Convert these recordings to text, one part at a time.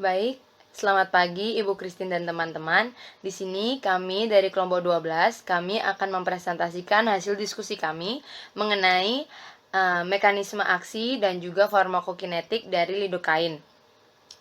Baik, selamat pagi Ibu Christine dan teman-teman. Di sini kami dari kelompok 12, kami akan mempresentasikan hasil diskusi kami mengenai mekanisme aksi dan juga farmakokinetik dari lidokain.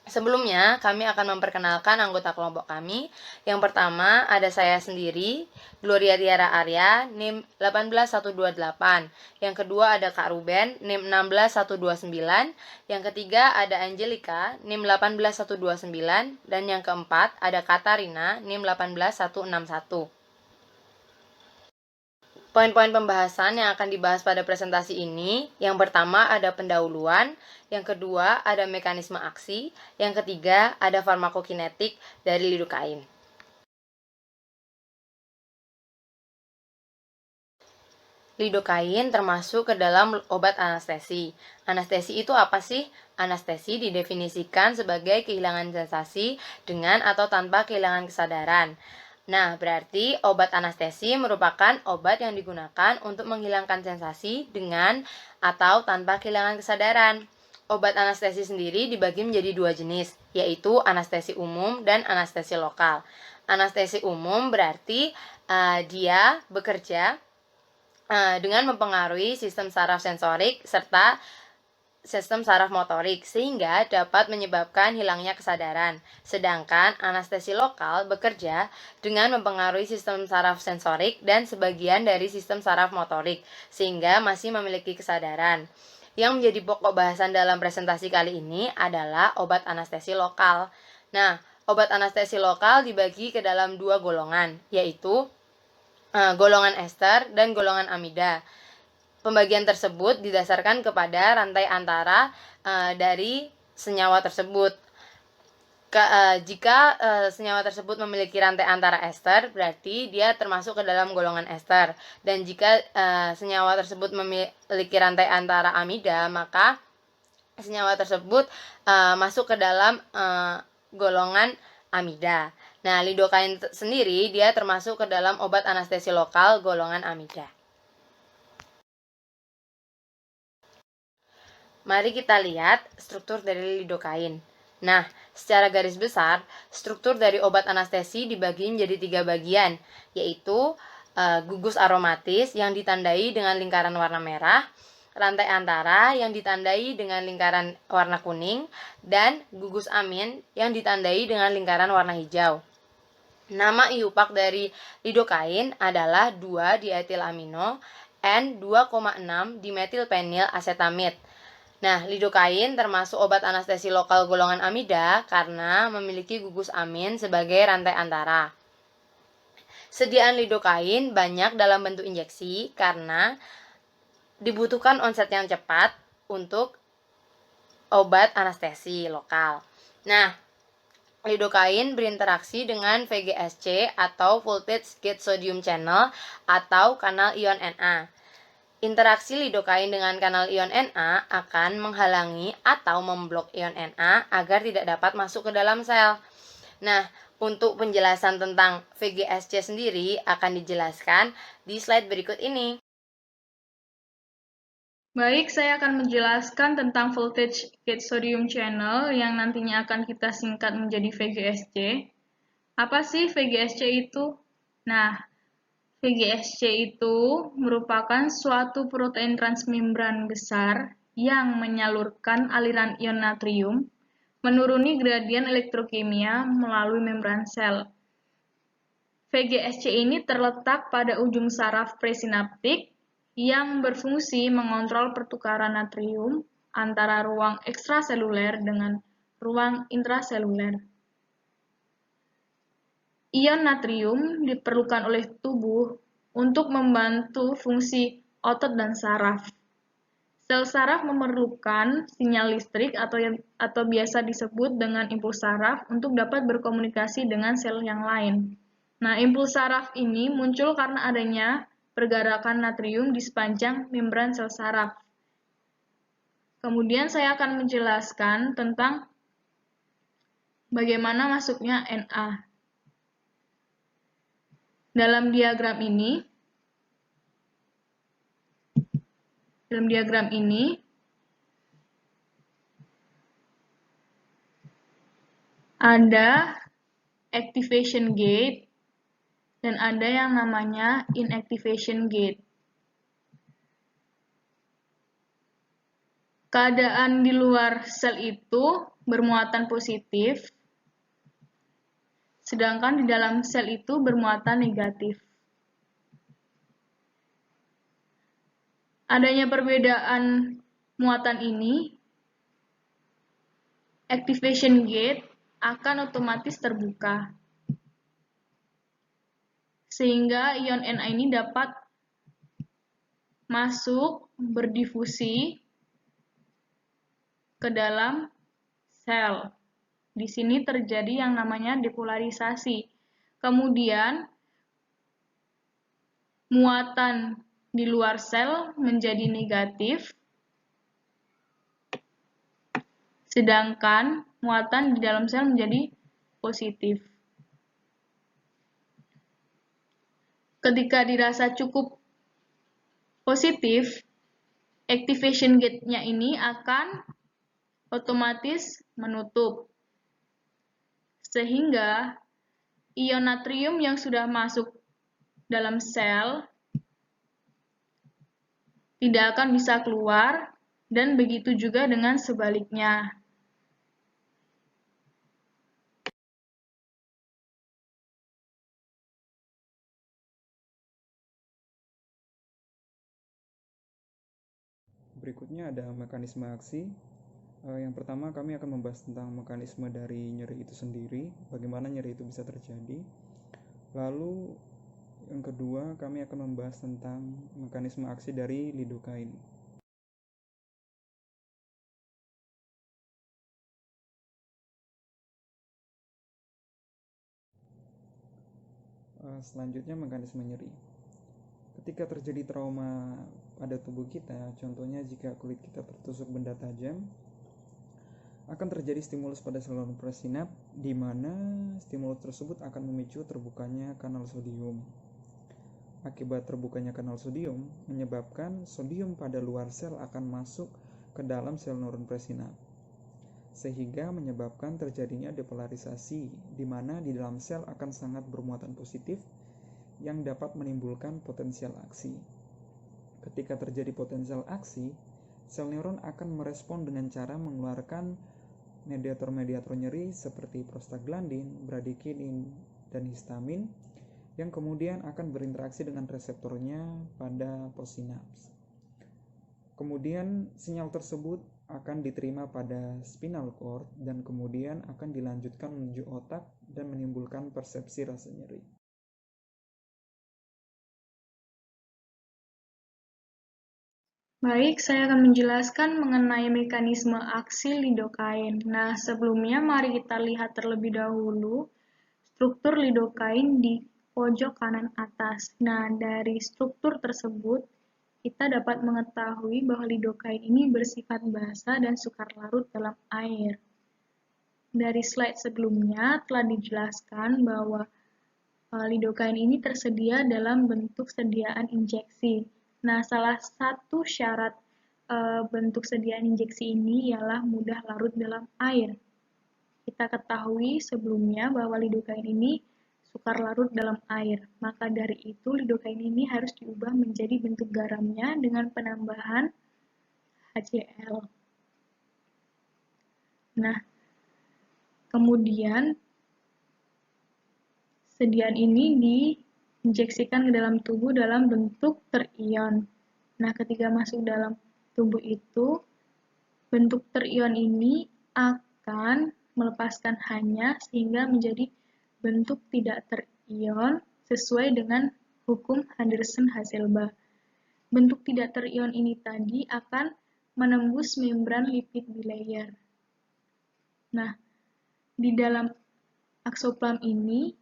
Sebelumnya, kami akan memperkenalkan anggota kelompok kami. Yang pertama, ada saya sendiri, Gloria Tiara Arya, NIM 18128. Yang kedua ada Kak Ruben, NIM 16129. Yang ketiga ada Angelica, NIM 18129. Dan yang keempat ada Katarina, NIM 18161. Poin-poin pembahasan yang akan dibahas pada presentasi ini, yang pertama ada pendahuluan, yang kedua ada mekanisme aksi, yang ketiga ada farmakokinetik dari lidokain. Lidokain termasuk ke dalam obat anestesi. Anestesi itu apa sih? Anestesi didefinisikan sebagai kehilangan sensasi dengan atau tanpa kehilangan kesadaran. Nah, berarti obat anestesi merupakan obat yang digunakan untuk menghilangkan sensasi dengan atau tanpa kehilangan kesadaran. Obat anestesi sendiri dibagi menjadi dua jenis, yaitu anestesi umum dan anestesi lokal. Anestesi umum berarti dia bekerja dengan mempengaruhi sistem saraf sensorik serta sistem saraf motorik sehingga dapat menyebabkan hilangnya kesadaran. Sedangkan anestesi lokal bekerja dengan mempengaruhi sistem saraf sensorik dan sebagian dari sistem saraf motorik sehingga masih memiliki kesadaran. Yang menjadi pokok bahasan dalam presentasi kali ini adalah obat anestesi lokal. Nah, obat anestesi lokal dibagi ke dalam dua golongan, yaitu golongan ester dan golongan amida. Pembagian tersebut didasarkan kepada rantai antara dari senyawa tersebut. Jika senyawa tersebut memiliki rantai antara ester, berarti dia termasuk ke dalam golongan ester. Dan jika senyawa tersebut memiliki rantai antara amida, maka senyawa tersebut masuk ke dalam golongan amida. Nah, lidokain sendiri dia termasuk ke dalam obat anestesi lokal golongan amida. Mari kita lihat struktur dari lidokain. Nah, secara garis besar, struktur dari obat anestesi dibagi menjadi 3 bagian, yaitu gugus aromatis yang ditandai dengan lingkaran warna merah, rantai antara yang ditandai dengan lingkaran warna kuning, dan gugus amin yang ditandai dengan lingkaran warna hijau. Nama IUPAC dari lidokain adalah 2-dietilamino N2,6-dimetilpenyl asetamid. Nah, lidokain termasuk obat anestesi lokal golongan amida karena memiliki gugus amin sebagai rantai antara. Sediaan lidokain banyak dalam bentuk injeksi karena dibutuhkan onset yang cepat untuk obat anestesi lokal. Nah, lidokain berinteraksi dengan VGSC atau Voltage Gate Sodium Channel atau kanal ion Na. Interaksi lidokain dengan kanal ion Na akan menghalangi atau memblok ion Na agar tidak dapat masuk ke dalam sel. Nah, untuk penjelasan tentang VGSC sendiri akan dijelaskan di slide berikut ini. Baik, saya akan menjelaskan tentang voltage gate sodium channel yang nantinya akan kita singkat menjadi VGSC. Apa sih VGSC itu? Nah, VGSC itu merupakan suatu protein transmembran besar yang menyalurkan aliran ion natrium menuruni gradien elektrokimia melalui membran sel. VGSC ini terletak pada ujung saraf presinaptik yang berfungsi mengontrol pertukaran natrium antara ruang ekstraseluler dengan ruang intraseluler. Ion natrium diperlukan oleh tubuh untuk membantu fungsi otot dan saraf. Sel saraf memerlukan sinyal listrik atau biasa disebut dengan impuls saraf untuk dapat berkomunikasi dengan sel yang lain. Nah, impuls saraf ini muncul karena adanya pergerakan natrium di sepanjang membran sel saraf. Kemudian saya akan menjelaskan tentang bagaimana masuknya Na. Dalam diagram ini ada activation gate dan ada yang namanya inactivation gate. Keadaan di luar sel itu bermuatan positif, sedangkan di dalam sel itu bermuatan negatif. Adanya perbedaan muatan ini, activation gate akan otomatis terbuka, sehingga ion Na ini dapat masuk berdifusi ke dalam sel. Di sini terjadi yang namanya depolarisasi. Kemudian muatan di luar sel menjadi negatif, sedangkan muatan di dalam sel menjadi positif. Ketika dirasa cukup positif, activation gate-nya ini akan otomatis menutup. Sehingga ion natrium yang sudah masuk dalam sel tidak akan bisa keluar, dan begitu juga dengan sebaliknya. Berikutnya ada mekanisme aksi. Yang pertama kami akan membahas tentang mekanisme dari nyeri itu sendiri, bagaimana nyeri itu bisa terjadi. Lalu yang kedua kami akan membahas tentang mekanisme aksi dari lidokain. Selanjutnya mekanisme nyeri. Ketika terjadi trauma pada tubuh kita, contohnya jika kulit kita tertusuk benda tajam, akan terjadi stimulus pada saluran presinap, di mana stimulus tersebut akan memicu terbukanya kanal sodium. Akibat terbukanya kanal sodium menyebabkan sodium pada luar sel akan masuk ke dalam sel neuron presinap, sehingga menyebabkan terjadinya depolarisasi, di mana di dalam sel akan sangat bermuatan positif yang dapat menimbulkan potensial aksi. Ketika terjadi potensial aksi, sel neuron akan merespon dengan cara mengeluarkan mediator-mediator nyeri seperti prostaglandin, bradikinin, dan histamin yang kemudian akan berinteraksi dengan reseptornya pada postsinaps. Kemudian sinyal tersebut akan diterima pada spinal cord dan kemudian akan dilanjutkan menuju otak dan menimbulkan persepsi rasa nyeri. Baik, saya akan menjelaskan mengenai mekanisme aksi lidokain. Nah, sebelumnya mari kita lihat terlebih dahulu struktur lidokain di pojok kanan atas. Nah, dari struktur tersebut, kita dapat mengetahui bahwa lidokain ini bersifat basa dan sukar larut dalam air. Dari slide sebelumnya telah dijelaskan bahwa lidokain ini tersedia dalam bentuk sediaan injeksi. Nah, salah satu syarat bentuk sediaan injeksi ini ialah mudah larut dalam air. Kita ketahui sebelumnya bahwa lidokain ini sukar larut dalam air. Maka dari itu, lidokain ini harus diubah menjadi bentuk garamnya dengan penambahan HCl. Nah, kemudian sediaan ini diinjeksikan ke dalam tubuh dalam bentuk terion. Nah, ketika masuk dalam tubuh itu, bentuk terion ini akan melepaskan H-nya sehingga menjadi bentuk tidak terion sesuai dengan hukum Henderson-Hasselbalch. Bentuk tidak terion ini tadi akan menembus membran lipid bilayer. Nah, di dalam aksoplam ini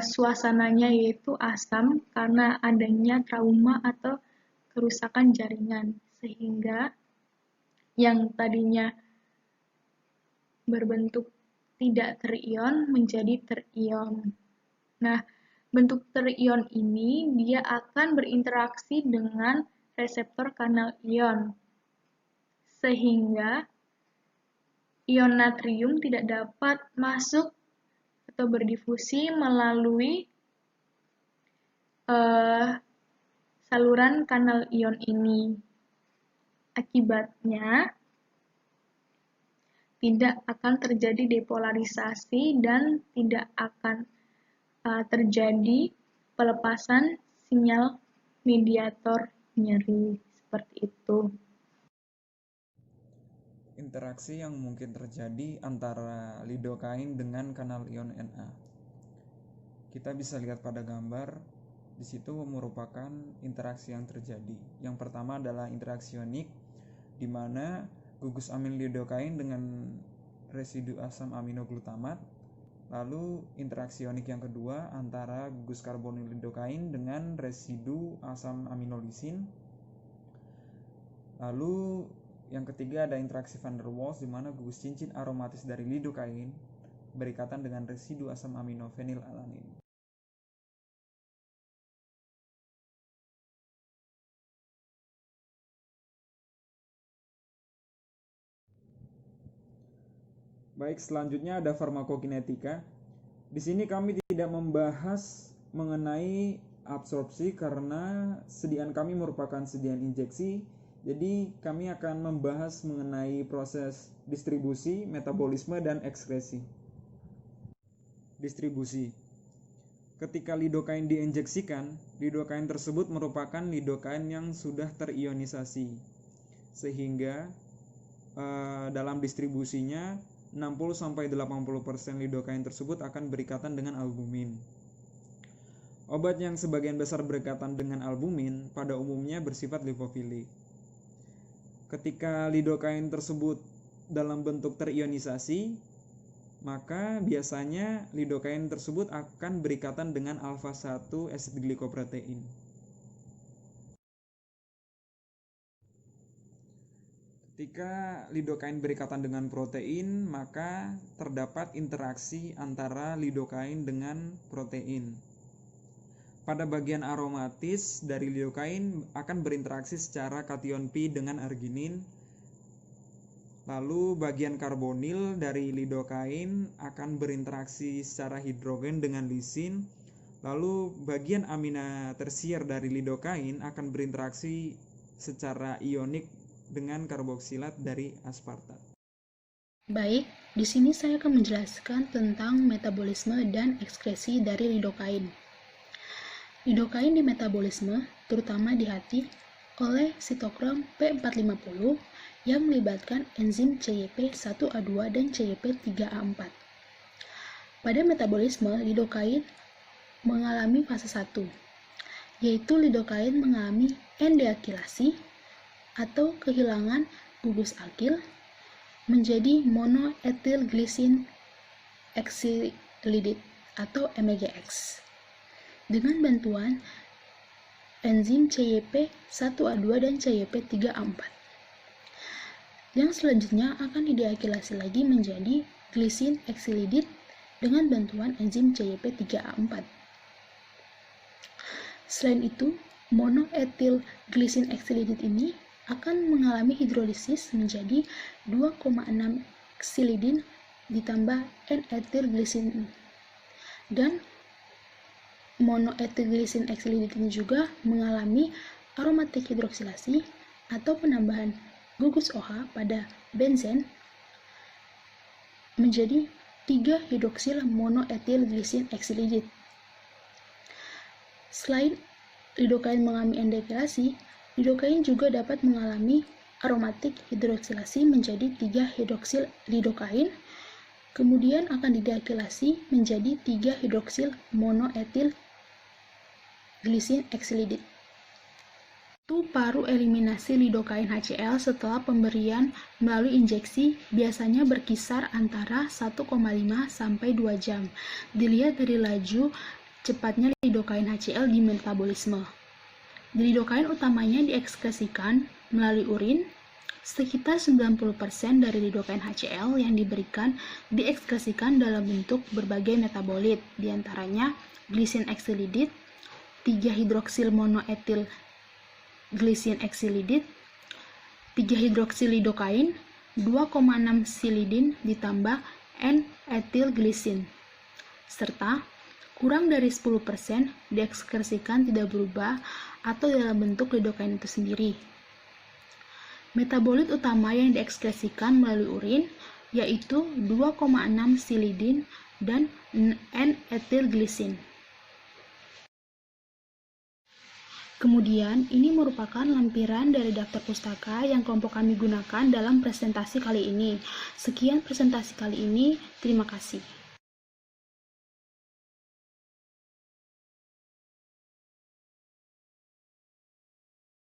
suasananya yaitu asam karena adanya trauma atau kerusakan jaringan, sehingga yang tadinya berbentuk tidak terion menjadi terion. Nah, bentuk terion ini dia akan berinteraksi dengan reseptor kanal ion, sehingga ion natrium tidak dapat masuk atau berdifusi melalui saluran kanal ion ini. Akibatnya, tidak akan terjadi depolarisasi dan tidak akan terjadi pelepasan sinyal mediator nyeri seperti itu. Interaksi yang mungkin terjadi antara lidokain dengan kanal ion Na. Kita bisa lihat pada gambar, di situ merupakan interaksi yang terjadi. Yang pertama adalah interaksi ionik, di mana gugus amin lidokain dengan residu asam aminoglutamat. Lalu interaksi ionik yang kedua antara gugus karbonil lidokain dengan residu asam aminolisin. Lalu yang ketiga ada interaksi van der Waals, di mana gugus cincin aromatis dari lidokain berikatan dengan residu asam amino fenilalanin. Baik, selanjutnya ada farmakokinetika. Di sini kami tidak membahas mengenai absorpsi karena sediaan kami merupakan sediaan injeksi. Jadi kami akan membahas mengenai proses distribusi, metabolisme, dan ekskresi. Distribusi. Ketika lidokain diinjeksikan, lidokain tersebut merupakan lidokain yang sudah terionisasi. Sehingga dalam distribusinya 60-80% lidokain tersebut akan berikatan dengan albumin. Obat yang sebagian besar berikatan dengan albumin pada umumnya bersifat lipofilik. Ketika lidokain tersebut dalam bentuk terionisasi, maka biasanya lidokain tersebut akan berikatan dengan alfa-1 asid glikoprotein. Ketika lidokain berikatan dengan protein, maka terdapat interaksi antara lidokain dengan protein. Pada bagian aromatis dari lidokain akan berinteraksi secara kation pi dengan arginin. Lalu bagian karbonil dari lidokain akan berinteraksi secara hidrogen dengan lisin. Lalu bagian amina tersier dari lidokain akan berinteraksi secara ionik dengan karboksilat dari aspartat. Baik, di sini saya akan menjelaskan tentang metabolisme dan ekskresi dari lidokain. Lidokain di metabolisme terutama dihati oleh sitokrom P450 yang melibatkan enzim CYP1A2 dan CYP3A4. Pada metabolisme, lidokain mengalami fase 1, yaitu lidokain mengalami endeakilasi atau kehilangan gugus alkil menjadi monoetil glisin eksilidit atau MEGX dengan bantuan enzim CYP1A2 dan CYP3A4. Yang selanjutnya akan dideakilasi lagi menjadi glisin eksilidit dengan bantuan enzim CYP3A4. Selain itu, monoetil glisin eksilidit ini akan mengalami hidrolisis menjadi 2,6 eksilidin ditambah N-etil glisin, dan monoetil glisin eksilidit ini juga mengalami aromatik hidroksilasi atau penambahan gugus OH pada benzen menjadi 3 hidroksil monoetil glisin eksilidit. Selain lidokain mengalami endeakilasi, lidokain juga dapat mengalami aromatik hidroksilasi menjadi 3 hidroksil lidokain, kemudian akan dideakilasi menjadi 3 hidroksil monoetil glisin eksilidit. Waktu paru eliminasi lidokain HCl setelah pemberian melalui injeksi biasanya berkisar antara 1,5 sampai 2 jam. Dilihat dari laju cepatnya lidokain HCl di metabolisme. Lidokain utamanya diekskresikan melalui urin. Sekitar 90% dari lidokain HCl yang diberikan diekskresikan dalam bentuk berbagai metabolit, diantaranya glisin eksilidit, 3 hidroksil monoetil glisin eksilidit, 3 hidroksil lidokain, 2,6 silidin ditambah N-etilglisin, serta kurang dari 10% diekskresikan tidak berubah atau dalam bentuk lidokain itu sendiri. Metabolit utama yang diekskresikan melalui urin yaitu 2,6 silidin dan N-etilglisin. Kemudian, ini merupakan lampiran dari daftar pustaka yang kelompok kami gunakan dalam presentasi kali ini. Sekian presentasi kali ini, terima kasih.